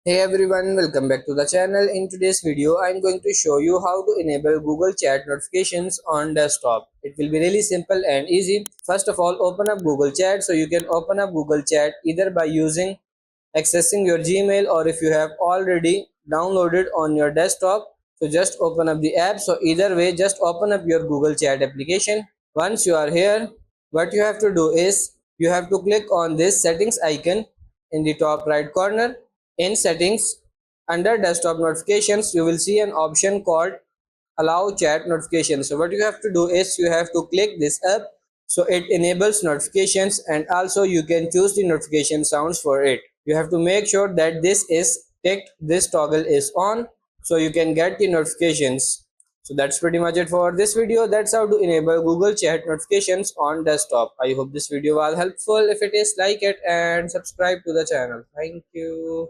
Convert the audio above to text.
Hey everyone, welcome back to the channel. In today's video, I'm going to show you how to enable Google Chat notifications on desktop. It will be really simple and easy. First of all, open up Google Chat. So you can open up Google Chat either by using accessing your Gmail, or if you have already downloaded on your desktop, so just open up the app. So either way, just open up your Google Chat application. Once you are here, what you have to do is you have to click on this settings icon in the top right corner. In settings, under desktop notifications, you will see an option called allow chat notifications. So what you have to do is you have to click this up, so it enables notifications, and also you can choose the notification sounds for it. You have to make sure that this is ticked, this toggle is on, so you can get the notifications. So that's pretty much it for this video. That's how to enable Google Chat notifications on desktop. I hope this video was helpful. If it is, like it and subscribe to the channel. Thank you.